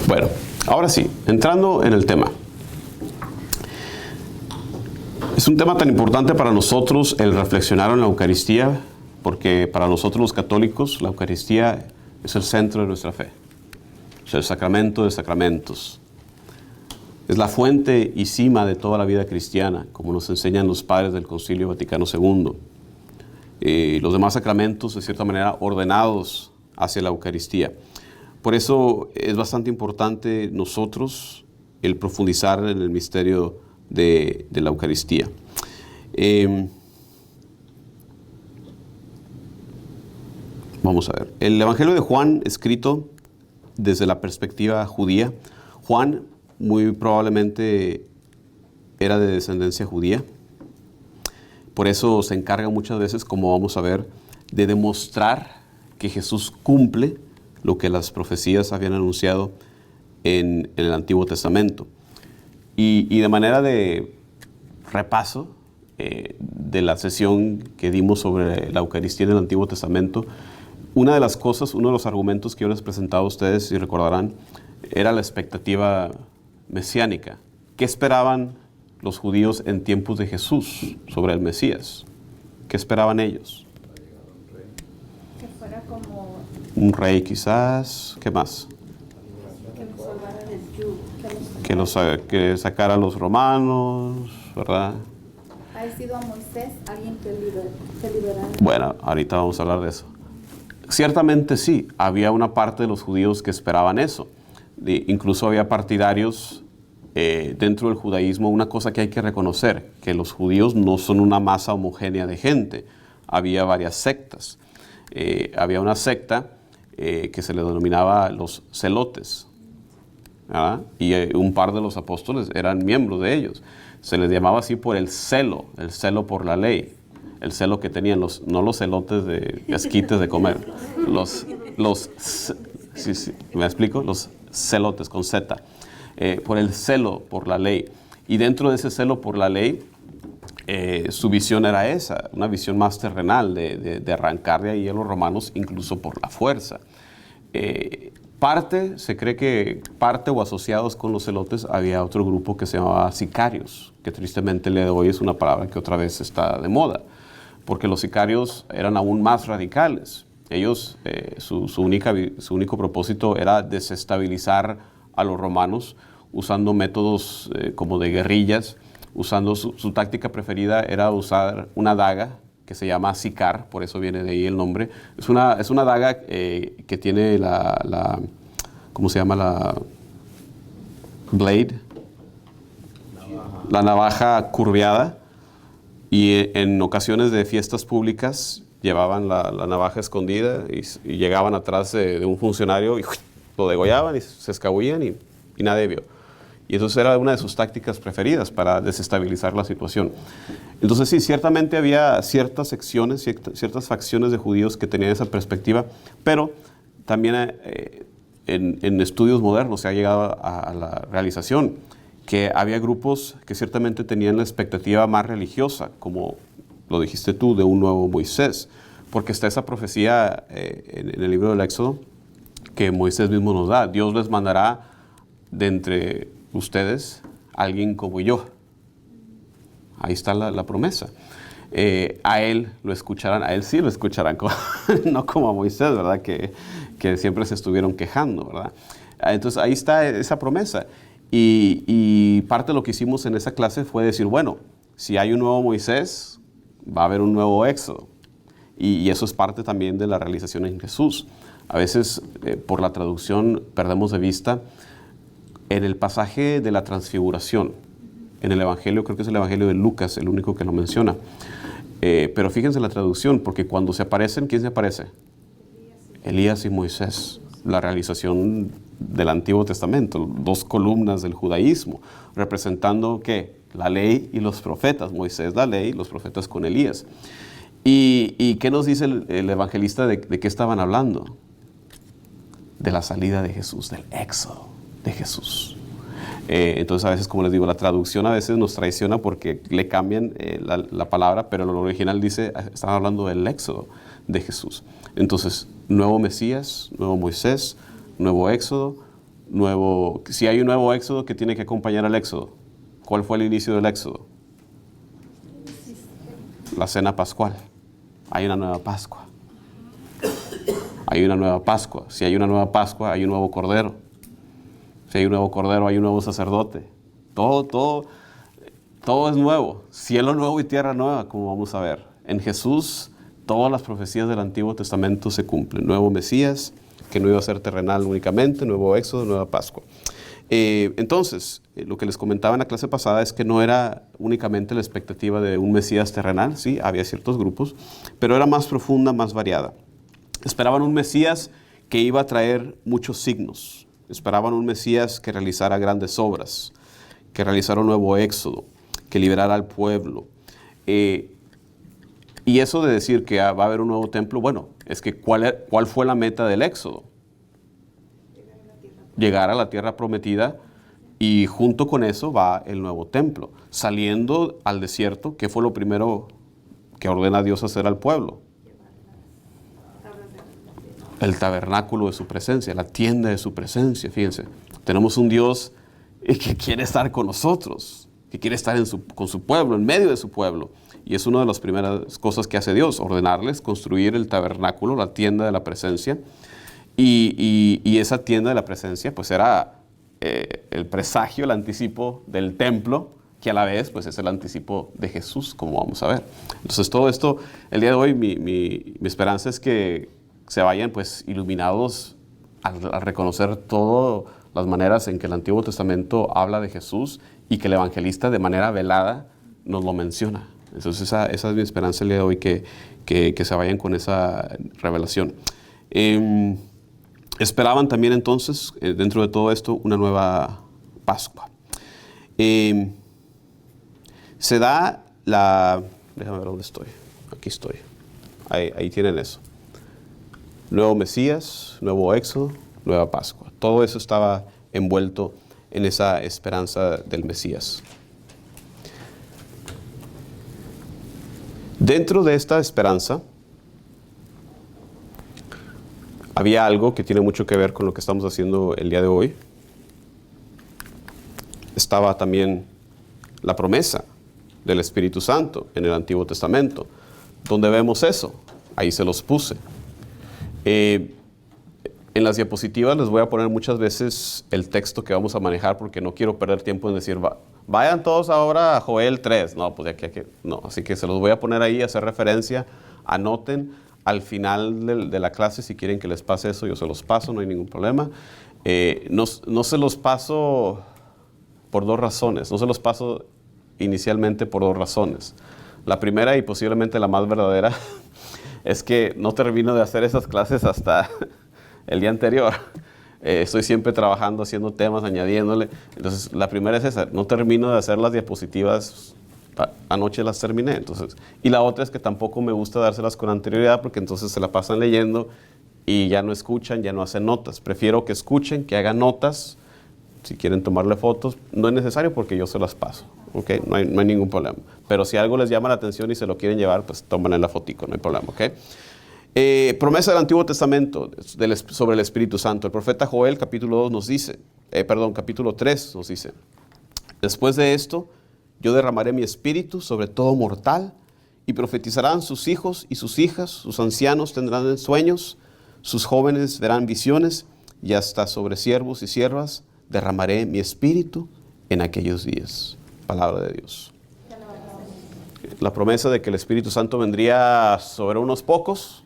Bueno, ahora sí, entrando en el tema. Es un tema tan importante para nosotros el reflexionar en la Eucaristía, porque para nosotros los católicos la Eucaristía es el centro de nuestra fe. Es el sacramento de sacramentos. Es la fuente y cima de toda la vida cristiana, como nos enseñan los padres del Concilio Vaticano II. Los demás sacramentos, de cierta manera, ordenados hacia la Eucaristía. Por eso es bastante importante nosotros el profundizar en el misterio de la Eucaristía. Vamos a ver. El Evangelio de Juan, escrito desde la perspectiva judía. Juan muy probablemente era de descendencia judía. Por eso se encarga muchas veces, como vamos a ver, de demostrar que Jesús cumple lo que las profecías habían anunciado en el Antiguo Testamento. Y de manera de repaso de la sesión que dimos sobre la Eucaristía en el Antiguo Testamento, una de las cosas, uno de los argumentos que yo les presentaba a ustedes, si recordarán, era la expectativa mesiánica. ¿Qué esperaban los judíos en tiempos de Jesús sobre el Mesías? ¿Qué esperaban ellos? Que fuera como Un rey quizás. ¿Qué más? que nos salvara del yugo, Que sacara a los romanos, ¿verdad? ha sido a Moisés alguien que liberara. Bueno, ahorita vamos a hablar de eso. Ciertamente sí, había una parte de los judíos que esperaban eso. Incluso había partidarios dentro del judaísmo. Una cosa que hay que reconocer, que los judíos no son una masa homogénea de gente. Había varias sectas. Había una secta que se le denominaba los celotes, ¿verdad? Y un par de los apóstoles eran miembros de ellos. Se les llamaba así por el celo por la ley. El celo que tenían, no los celotes de esquites de comer, sí, ¿me explico? Los celotes con Z, por el celo por la ley. Y dentro de ese celo por la ley, su visión era esa, una visión más terrenal, de arrancar de ahí a los romanos, incluso por la fuerza. Se cree que parte o asociados con los celotes había otro grupo que se llamaba sicarios, que tristemente el día de hoy es una palabra que otra vez está de moda, porque los sicarios eran aún más radicales. Ellos, su único propósito era desestabilizar a los romanos usando métodos como de guerrillas, usando su táctica preferida era usar una daga que se llama sicar, por eso viene de ahí el nombre. Es una daga que tiene ¿cómo se llama? La blade, la navaja curveada, y en ocasiones de fiestas públicas llevaban la navaja escondida y llegaban atrás de un funcionario y lo degollaban y se escabullían y nadie vio. Y entonces era una de sus tácticas preferidas para desestabilizar la situación. Entonces sí, ciertamente había ciertas secciones, ciertas facciones de judíos que tenían esa perspectiva, pero también en estudios modernos se ha llegado a la realización que había grupos que ciertamente tenían la expectativa más religiosa, como lo dijiste tú, de un nuevo Moisés, porque está esa profecía en el libro del Éxodo que Moisés mismo nos da. Dios les mandará de entre ustedes alguien como yo. Ahí está la promesa. A él lo escucharán, a él sí lo escucharán, no como a Moisés, ¿verdad? Que siempre se estuvieron quejando, ¿verdad? Entonces ahí está esa promesa. Y parte de lo que hicimos en esa clase fue decir, bueno, si hay un nuevo Moisés, va a haber un nuevo Éxodo. Y eso es parte también de la realización en Jesús. A veces por la traducción perdemos de vista en el pasaje de la transfiguración. En el Evangelio, creo que es el Evangelio de Lucas, el único que lo menciona. Pero fíjense en la traducción, porque cuando se aparecen, ¿quién se aparece? Elías y Moisés. La realización del Antiguo Testamento, dos columnas del judaísmo, representando ¿qué? La ley y los profetas. Moisés la ley, los profetas con Elías. ¿Y qué nos dice el evangelista de qué estaban hablando? De la salida de Jesús, del éxodo de Jesús. Entonces a veces, como les digo, la traducción a veces nos traiciona porque le cambian la palabra, pero lo original dice, están hablando del éxodo de Jesús. Entonces, nuevo Mesías, nuevo Moisés, nuevo éxodo, si hay un nuevo éxodo, ¿qué tiene que acompañar al éxodo? ¿Cuál fue el inicio del éxodo? La cena pascual. Hay una nueva Pascua. Hay una nueva Pascua. Si hay una nueva Pascua, hay un nuevo Cordero. Si hay un nuevo Cordero, hay un nuevo sacerdote. Todo es nuevo. Cielo nuevo y tierra nueva, como vamos a ver. En Jesús, todas las profecías del Antiguo Testamento se cumplen. Nuevo Mesías, que no iba a ser terrenal únicamente, nuevo Éxodo, nueva Pascua. Entonces, lo que les comentaba en la clase pasada es que no era únicamente la expectativa de un Mesías terrenal, sí, había ciertos grupos, pero era más profunda, más variada. Esperaban un Mesías que iba a traer muchos signos. Esperaban un Mesías que realizara grandes obras, que realizara un nuevo éxodo, que liberara al pueblo. Y eso de decir que va a haber un nuevo templo, bueno, es que ¿cuál fue la meta del éxodo? Llegar a la tierra prometida, y junto con eso va el nuevo templo. Saliendo al desierto, ¿qué fue lo primero que ordena Dios hacer al pueblo? El tabernáculo de su presencia, la tienda de su presencia. Fíjense, tenemos un Dios que quiere estar con nosotros, que quiere estar con su pueblo, en medio de su pueblo. Y es una de las primeras cosas que hace Dios, ordenarles construir el tabernáculo, la tienda de la presencia. Y esa tienda de la presencia pues era el presagio, el anticipo del templo, que a la vez pues es el anticipo de Jesús, como vamos a ver. Entonces todo esto, el día de hoy mi esperanza es que se vayan pues iluminados al reconocer todas las maneras en que el Antiguo Testamento habla de Jesús y que el evangelista de manera velada nos lo menciona. Entonces esa es mi esperanza el día de hoy, que se vayan con esa revelación. Esperaban también entonces, dentro de todo esto, una nueva Pascua. Se da déjame ver dónde estoy. Aquí estoy. Ahí tienen eso. Nuevo Mesías, nuevo Éxodo, nueva Pascua. Todo eso estaba envuelto en esa esperanza del Mesías. Dentro de esta esperanza había algo que tiene mucho que ver con lo que estamos haciendo el día de hoy. Estaba también la promesa del Espíritu Santo en el Antiguo Testamento. ¿Dónde vemos eso? Ahí se los puse. En las diapositivas les voy a poner muchas veces el texto que vamos a manejar, porque no quiero perder tiempo en decir, vayan todos ahora a Joel 3. No, pues no. Así que se los voy a poner ahí, hacer referencia. Anoten al final de la clase, si quieren que les pase eso, yo se los paso, no hay ningún problema. No se los paso por dos razones. No se los paso inicialmente por dos razones. La primera, y posiblemente la más verdadera, es que no termino de hacer esas clases hasta el día anterior. Estoy siempre trabajando, haciendo temas, añadiéndole. Entonces, la primera es esa. No termino de hacer las diapositivas. Anoche las terminé. Entonces, y la otra es que tampoco me gusta dárselas con anterioridad, porque entonces se la pasan leyendo y ya no escuchan, ya no hacen notas. Prefiero que escuchen, que hagan notas. Si quieren tomarle fotos, no es necesario porque yo se las paso. ¿Okay? No hay ningún problema. Pero si algo les llama la atención y se lo quieren llevar, pues tómenle la fotico, no hay problema. ¿Okay? Promesa del Antiguo Testamento sobre el Espíritu Santo. El profeta Joel, capítulo 3 nos dice: después de esto, yo derramaré mi espíritu sobre todo mortal, y profetizarán sus hijos y sus hijas, sus ancianos tendrán sueños, sus jóvenes verán visiones, y hasta sobre siervos y siervas derramaré mi espíritu en aquellos días. Palabra de Dios. La promesa de que el Espíritu Santo vendría sobre unos pocos,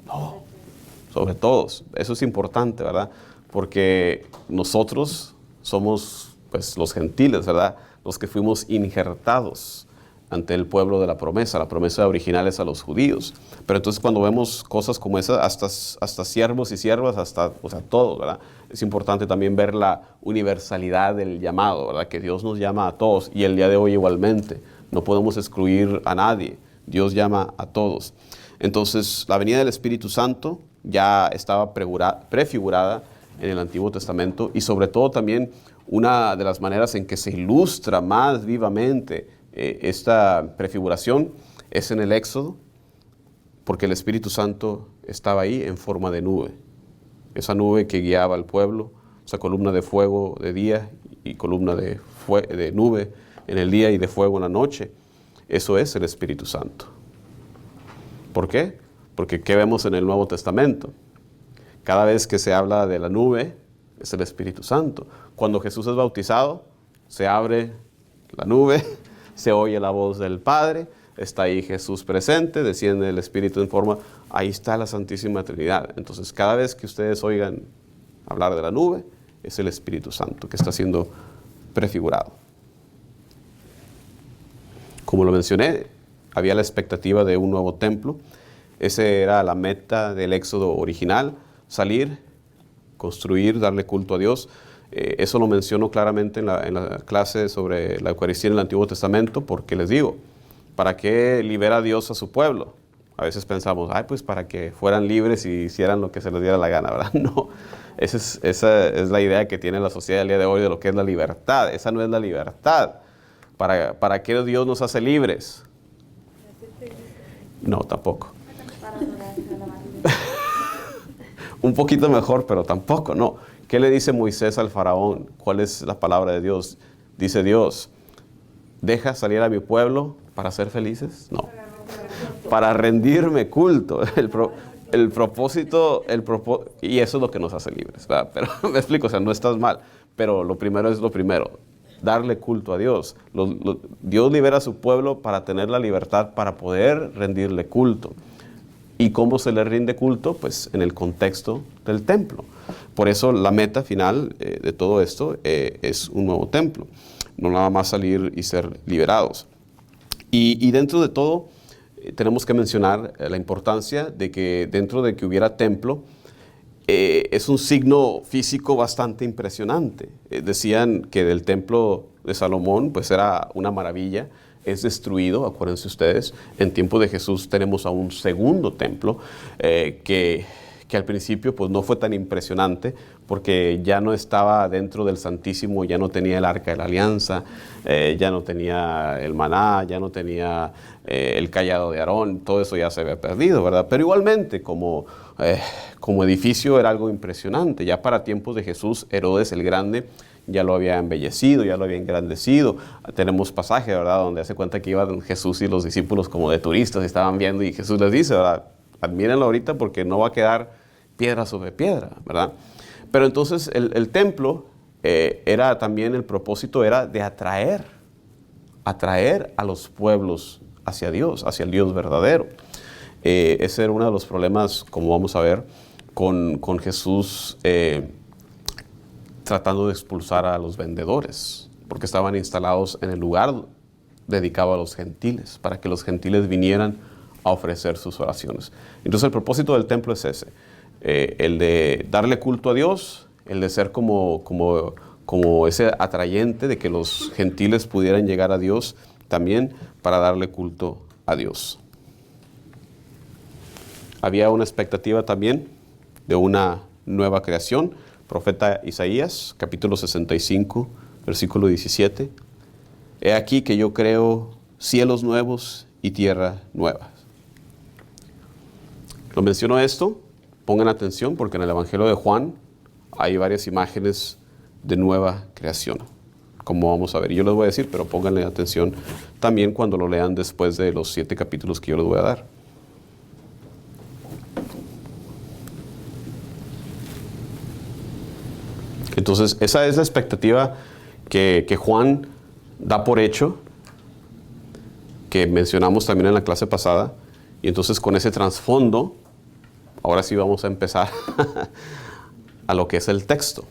no, sobre todos. Eso es importante, ¿verdad? Porque nosotros somos pues los gentiles, ¿verdad? Los que fuimos injertados ante el pueblo de la promesa. La promesa original es a los judíos. Pero entonces cuando vemos cosas como esas, hasta siervos y siervas, todos, ¿verdad? Es importante también ver la universalidad del llamado, ¿verdad? Que Dios nos llama a todos, y el día de hoy igualmente. No podemos excluir a nadie. Dios llama a todos. Entonces, la venida del Espíritu Santo ya estaba prefigurada en el Antiguo Testamento, y sobre todo también una de las maneras en que se ilustra más vivamente esta prefiguración es en el Éxodo, porque el Espíritu Santo estaba ahí en forma de nube. Esa nube que guiaba al pueblo o sea, columna de fuego de día y columna de nube en el día y de fuego en la noche. Eso es el Espíritu Santo. ¿Por qué? Porque ¿qué vemos en el Nuevo Testamento? Cada vez que se habla de la nube, es el Espíritu Santo. Cuando Jesús es bautizado, se abre la nube, se oye la voz del Padre, está ahí Jesús presente, desciende el Espíritu en forma, ahí está la Santísima Trinidad. Entonces, cada vez que ustedes oigan hablar de la nube, es el Espíritu Santo que está siendo prefigurado. Como lo mencioné, había la expectativa de un nuevo templo. Esa era la meta del éxodo original, salir, construir, darle culto a Dios. Eso lo menciono claramente en la clase sobre la Eucaristía en el Antiguo Testamento, porque les digo, ¿para qué libera Dios a su pueblo? A veces pensamos, pues para que fueran libres y hicieran lo que se les diera la gana, ¿verdad? No, esa es la idea que tiene la sociedad el día de hoy de lo que es la libertad. Esa no es la libertad. ¿Para qué Dios nos hace libres? No, tampoco. Un poquito mejor, pero tampoco, no. ¿Qué le dice Moisés al faraón? ¿Cuál es la palabra de Dios? Dice Dios, ¿deja salir a mi pueblo para ser felices? No. Para rendirme culto. El propósito, y eso es lo que nos hace libres, ¿verdad? Pero me explico, o sea, no estás mal, pero lo primero es lo primero, darle culto a Dios. Dios libera a su pueblo para tener la libertad para poder rendirle culto. ¿Y cómo se le rinde culto? Pues en el contexto del templo. Por eso la meta final de todo esto es un nuevo templo. No nada más salir y ser liberados. Y dentro de todo tenemos que mencionar la importancia de que dentro de que hubiera templo, es un signo físico bastante impresionante. Decían que del templo de Salomón pues era una maravilla. Es destruido, acuérdense ustedes, en tiempo de Jesús tenemos a un segundo templo que al principio pues no fue tan impresionante porque ya no estaba dentro del Santísimo, ya no tenía el Arca de la Alianza, ya no tenía el maná, ya no tenía el cayado de Aarón, todo eso ya se había perdido, ¿verdad? Pero igualmente como edificio era algo impresionante. Ya para tiempos de Jesús, Herodes el Grande ya lo había embellecido, ya lo había engrandecido. Tenemos pasaje, ¿verdad?, donde hace cuenta que iban Jesús y los discípulos como de turistas y estaban viendo y Jesús les dice, ¿verdad?, admírenlo ahorita porque no va a quedar piedra sobre piedra, ¿verdad? Pero entonces el templo era también, el propósito era de atraer a los pueblos hacia Dios, hacia el Dios verdadero. Ese era uno de los problemas, como vamos a ver, con Jesús tratando de expulsar a los vendedores, porque estaban instalados en el lugar dedicado a los gentiles, para que los gentiles vinieran a ofrecer sus oraciones. Entonces el propósito del templo es ese, el de darle culto a Dios, el de ser como ese atrayente de que los gentiles pudieran llegar a Dios también para darle culto a Dios. Había una expectativa también de una nueva creación. Profeta Isaías, capítulo 65, versículo 17. He aquí que yo creo cielos nuevos y tierra nueva. Lo menciono esto, pongan atención porque en el Evangelio de Juan hay varias imágenes de nueva creación, como vamos a ver. Y yo les voy a decir, pero pónganle atención también cuando lo lean después de los 7 capítulos que yo les voy a dar. Entonces, esa es la expectativa que Juan da por hecho, que mencionamos también en la clase pasada. Y entonces con ese trasfondo, ahora sí vamos a empezar a lo que es el texto.